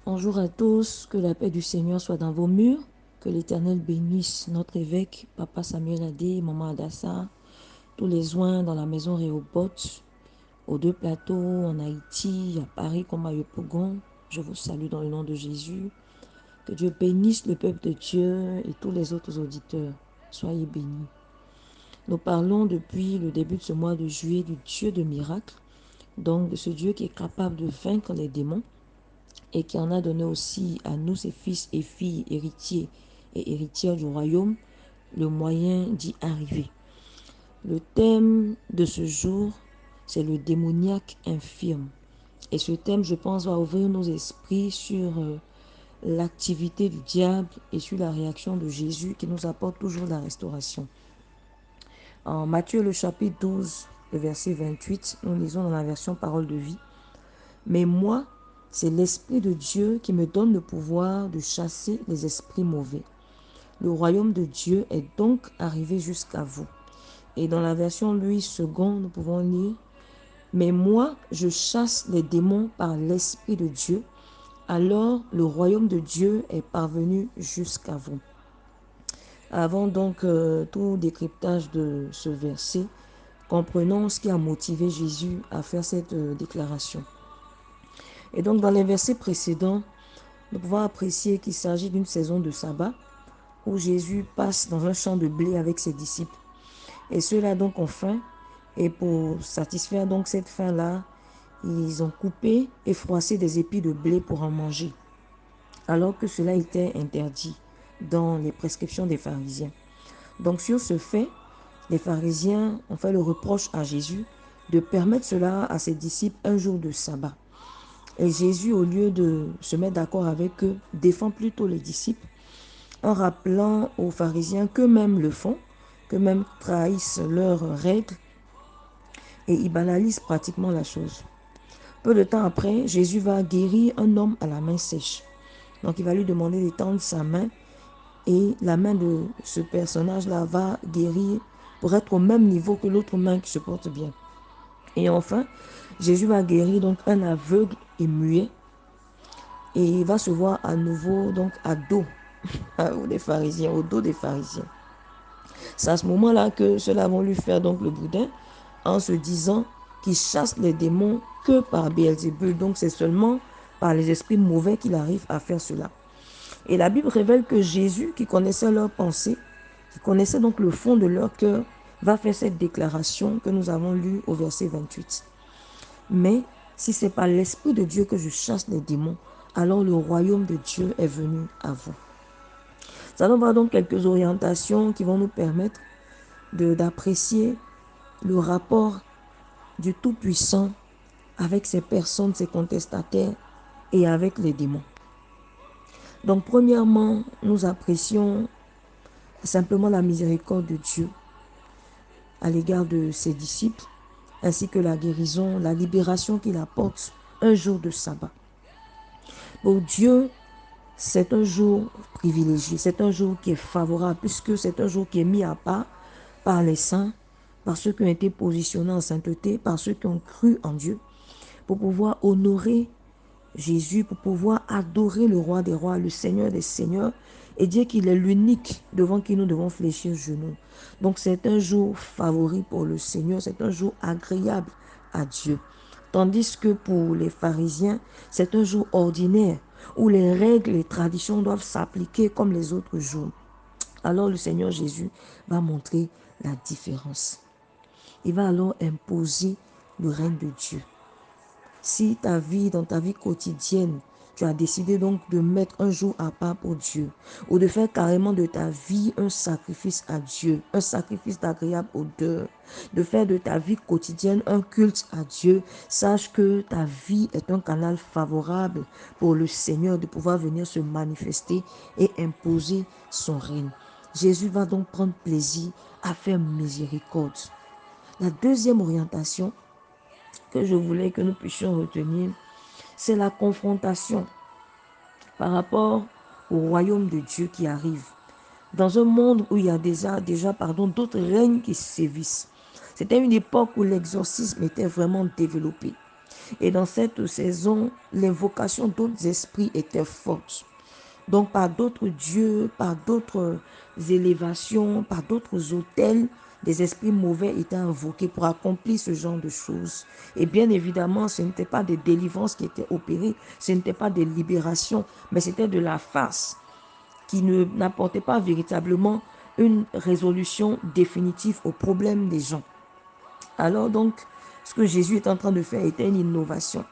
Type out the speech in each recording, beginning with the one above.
Bonjour à tous, que la paix du Seigneur soit dans vos murs, que l'Éternel bénisse notre évêque, Papa Samuel Adé, Maman Adassa, tous les oins dans la maison Réhoboth, aux deux plateaux, en Haïti, à Paris comme à Yopougon. Je vous salue dans le nom de Jésus. Que Dieu bénisse le peuple de Dieu et tous les autres auditeurs. Soyez bénis. Nous parlons depuis le début de ce mois de juillet du Dieu de miracles, donc de ce Dieu qui est capable de vaincre les démons et qui en a donné aussi à nous, ses fils et filles, héritiers et héritières du royaume, le moyen d'y arriver. Le thème de ce jour, c'est le démoniaque infirme. Et ce thème, je pense, va ouvrir nos esprits sur l'activité du diable et sur la réaction de Jésus qui nous apporte toujours la restauration. En Matthieu, le chapitre 12, le verset 28, nous lisons dans la version Parole de vie. Mais moi, c'est l'Esprit de Dieu qui me donne le pouvoir de chasser les esprits mauvais. Le royaume de Dieu est donc arrivé jusqu'à vous. Et dans la version Louis II, nous pouvons lire « Mais moi, je chasse les démons par l'Esprit de Dieu. Alors le royaume de Dieu est parvenu jusqu'à vous. » Avant donc tout décryptage de ce verset, comprenons ce qui a motivé Jésus à faire cette déclaration. Et donc dans les versets précédents, nous pouvons apprécier qu'il s'agit d'une saison de sabbat où Jésus passe dans un champ de blé avec ses disciples. Et ceux-là donc ont faim. Et pour satisfaire donc cette faim-là, ils ont coupé et froissé des épis de blé pour en manger, alors que cela était interdit dans les prescriptions des pharisiens. Donc sur ce fait, les pharisiens ont fait le reproche à Jésus de permettre cela à ses disciples un jour de sabbat. Et Jésus, au lieu de se mettre d'accord avec eux, défend plutôt les disciples en rappelant aux pharisiens qu'eux-mêmes le font, qu'eux-mêmes trahissent leurs règles et ils banalisent pratiquement la chose. Peu de temps après, Jésus va guérir un homme à la main sèche. Donc il va lui demander d'étendre sa main et la main de ce personnage-là va guérir pour être au même niveau que l'autre main qui se porte bien. Et enfin, Jésus va guérir donc un aveugle et muet et il va se voir à nouveau donc à dos des pharisiens, au dos des pharisiens. C'est à ce moment-là que ceux-là vont lui faire donc le boudin en se disant qu'il chasse les démons que par Béelzébul. Donc c'est seulement par les esprits mauvais qu'il arrive à faire cela. Et la Bible révèle que Jésus, qui connaissait leurs pensées, qui connaissait donc le fond de leur cœur, va faire cette déclaration que nous avons lue au verset 28. Mais si c'est par l'Esprit de Dieu que je chasse les démons, alors le royaume de Dieu est venu à vous. Nous allons voir donc quelques orientations qui vont nous permettre d'apprécier le rapport du Tout-Puissant avec ces personnes, ces contestataires et avec les démons. Donc premièrement, nous apprécions simplement la miséricorde de Dieu à l'égard de ses disciples, ainsi que la guérison, la libération qu'il apporte un jour de sabbat. Pour Dieu, c'est un jour privilégié, c'est un jour qui est favorable, puisque c'est un jour qui est mis à part par les saints, par ceux qui ont été positionnés en sainteté, par ceux qui ont cru en Dieu, pour pouvoir honorer Jésus, pour pouvoir adorer le roi des rois, le Seigneur des seigneurs, et dire qu'il est l'unique devant qui nous devons fléchir le genou. Donc c'est un jour favori pour le Seigneur, c'est un jour agréable à Dieu. Tandis que pour les pharisiens, c'est un jour ordinaire où les règles, les traditions doivent s'appliquer comme les autres jours. Alors le Seigneur Jésus va montrer la différence. Il va alors imposer le règne de Dieu. Si dans ta vie quotidienne, tu as décidé donc de mettre un jour à part pour Dieu, ou de faire carrément de ta vie un sacrifice à Dieu, un sacrifice d'agréable odeur, de faire de ta vie quotidienne un culte à Dieu, sache que ta vie est un canal favorable pour le Seigneur de pouvoir venir se manifester et imposer son règne. Jésus va donc prendre plaisir à faire miséricorde. La deuxième orientation que je voulais que nous puissions retenir, c'est la confrontation par rapport au royaume de Dieu qui arrive. Dans un monde où il y a déjà d'autres règnes qui sévissent. C'était une époque où l'exorcisme était vraiment développé. Et dans cette saison, l'invocation d'autres esprits était forte. Donc par d'autres dieux, par d'autres élévations, par d'autres autels, des esprits mauvais étaient invoqués pour accomplir ce genre de choses. Et bien évidemment, ce n'était pas des délivrances qui étaient opérées, ce n'était pas des libérations, mais c'était de la farce qui n'apportait pas véritablement une résolution définitive aux problèmes des gens. Alors donc, ce que Jésus est en train de faire était une innovation.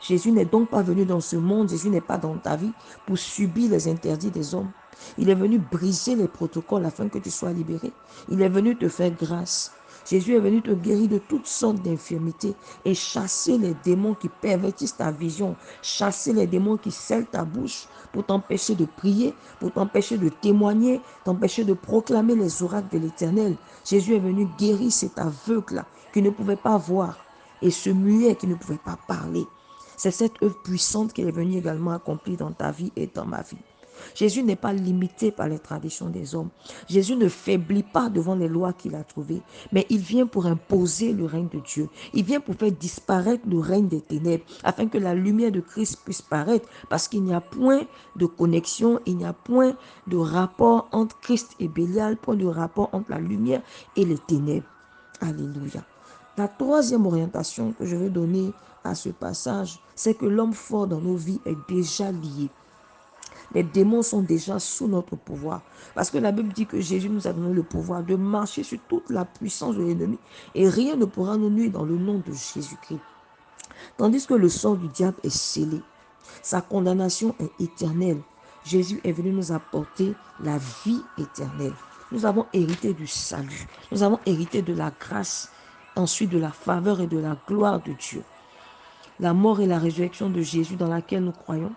Jésus n'est donc pas venu dans ce monde, Jésus n'est pas dans ta vie pour subir les interdits des hommes. Il est venu briser les protocoles afin que tu sois libéré. Il est venu te faire grâce. Jésus est venu te guérir de toutes sortes d'infirmités et chasser les démons qui pervertissent ta vision, chasser les démons qui scellent ta bouche pour t'empêcher de prier, pour t'empêcher de témoigner, t'empêcher de proclamer les oracles de l'Éternel. Jésus est venu guérir cet aveugle-là qui ne pouvait pas voir et ce muet qui ne pouvait pas parler. C'est cette œuvre puissante qu'il est venu également accomplir dans ta vie et dans ma vie. Jésus n'est pas limité par les traditions des hommes. Jésus ne faiblit pas devant les lois qu'il a trouvées, mais il vient pour imposer le règne de Dieu. Il vient pour faire disparaître le règne des ténèbres, afin que la lumière de Christ puisse paraître, parce qu'il n'y a point de connexion, il n'y a point de rapport entre Christ et Bélial, point de rapport entre la lumière et les ténèbres. Alléluia. La troisième orientation que je veux donner à ce passage, c'est que l'homme fort dans nos vies est déjà lié. Les démons sont déjà sous notre pouvoir. Parce que la Bible dit que Jésus nous a donné le pouvoir de marcher sur toute la puissance de l'ennemi et rien ne pourra nous nuire dans le nom de Jésus-Christ. Tandis que le sort du diable est scellé. Sa condamnation est éternelle. Jésus est venu nous apporter la vie éternelle. Nous avons hérité du salut. Nous avons hérité de la grâce, ensuite de la faveur et de la gloire de Dieu. La mort et la résurrection de Jésus dans laquelle nous croyons,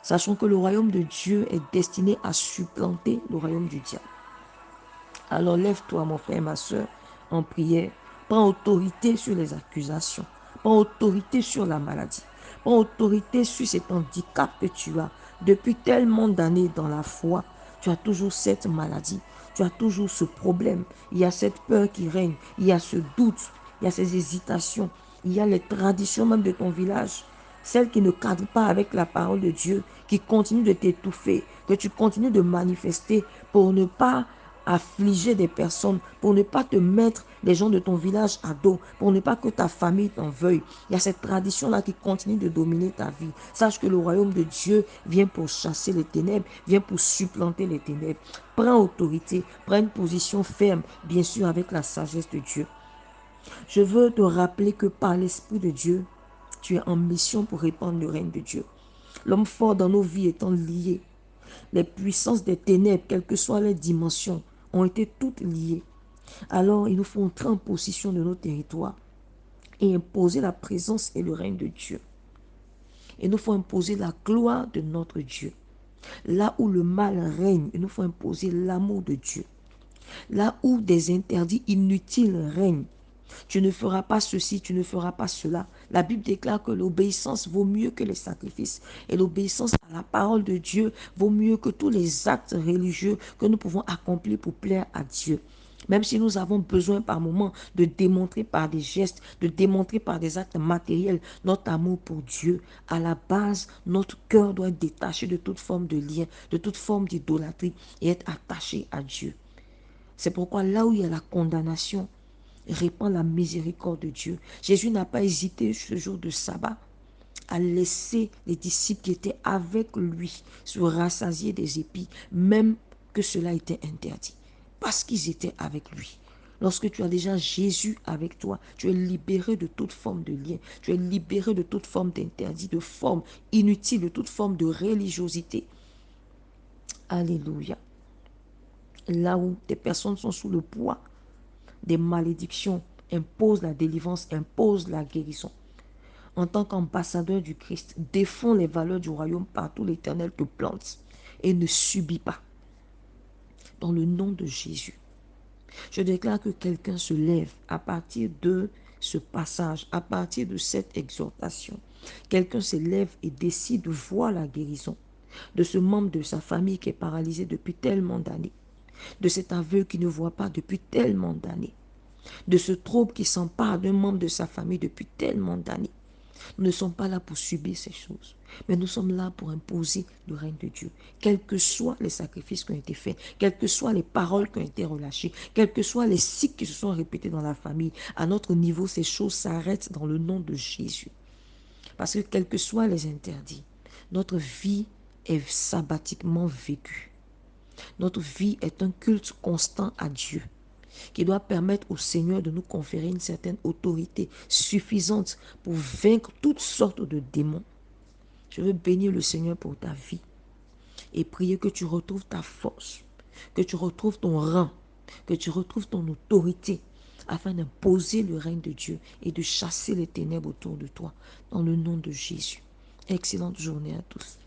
sachant que le royaume de Dieu est destiné à supplanter le royaume du diable. Alors lève-toi, mon frère et ma soeur, en prière. Prends autorité sur les accusations. Prends autorité sur la maladie. Prends autorité sur cet handicap que tu as. Depuis tellement d'années dans la foi, tu as toujours cette maladie. Tu as toujours ce problème. Il y a cette peur qui règne. Il y a ce doute. Il y a ces hésitations. Il y a les traditions même de ton village. Celles qui ne cadrent pas avec la parole de Dieu, qui continuent de t'étouffer, que tu continues de manifester pour ne pas affliger des personnes, pour ne pas te mettre les gens de ton village à dos, pour ne pas que ta famille t'en veuille. Il y a cette tradition-là qui continue de dominer ta vie. Sache que le royaume de Dieu vient pour chasser les ténèbres, vient pour supplanter les ténèbres. Prends autorité, prends une position ferme, bien sûr avec la sagesse de Dieu. Je veux te rappeler que par l'Esprit de Dieu, tu es en mission pour répandre le règne de Dieu. L'homme fort dans nos vies étant lié, les puissances des ténèbres, quelles que soient les dimensions, ont été toutes liées. Alors, il nous faut entrer en possession de nos territoires et imposer la présence et le règne de Dieu. Il nous faut imposer la gloire de notre Dieu. Là où le mal règne, il nous faut imposer l'amour de Dieu. Là où des interdits inutiles règnent, tu ne feras pas ceci, tu ne feras pas cela. La Bible déclare que l'obéissance vaut mieux que les sacrifices. Et l'obéissance à la parole de Dieu vaut mieux que tous les actes religieux que nous pouvons accomplir pour plaire à Dieu. Même si nous avons besoin par moments de démontrer par des gestes, de démontrer par des actes matériels notre amour pour Dieu, à la base, notre cœur doit être détaché de toute forme de lien, de toute forme d'idolâtrie et être attaché à Dieu. C'est pourquoi là où il y a la condamnation, répand la miséricorde de Dieu. Jésus n'a pas hésité ce jour de sabbat à laisser les disciples qui étaient avec lui se rassasier des épis, même que cela était interdit, parce qu'ils étaient avec lui. Lorsque tu as déjà Jésus avec toi, tu es libéré de toute forme de lien, tu es libéré de toute forme d'interdit, de forme inutile, de toute forme de religiosité. Alléluia. Là où des personnes sont sous le poids des malédictions, impose la délivrance, impose la guérison. En tant qu'ambassadeur du Christ, défends les valeurs du royaume partout l'Éternel te plante et ne subit pas. Dans le nom de Jésus, je déclare que quelqu'un se lève à partir de ce passage, à partir de cette exhortation. Quelqu'un se lève et décide de voir la guérison de ce membre de sa famille qui est paralysé depuis tellement d'années, de cet aveugle qui ne voit pas depuis tellement d'années. de ce trouble qui s'empare d'un membre de sa famille depuis tellement d'années. Nous ne sommes pas là pour subir ces choses, mais nous sommes là pour imposer le règne de Dieu. Quels que soient les sacrifices qui ont été faits, quelles que soient les paroles qui ont été relâchées, quels que soient les cycles qui se sont répétés dans la famille, à notre niveau, ces choses s'arrêtent dans le nom de Jésus. Parce que quels que soient les interdits, notre vie est sabbatiquement vécue. Notre vie est un culte constant à Dieu qui doit permettre au Seigneur de nous conférer une certaine autorité suffisante pour vaincre toutes sortes de démons. Je veux bénir le Seigneur pour ta vie et prier que tu retrouves ta force, que tu retrouves ton rang, que tu retrouves ton autorité afin d'imposer le règne de Dieu et de chasser les ténèbres autour de toi dans le nom de Jésus. Excellente journée à tous.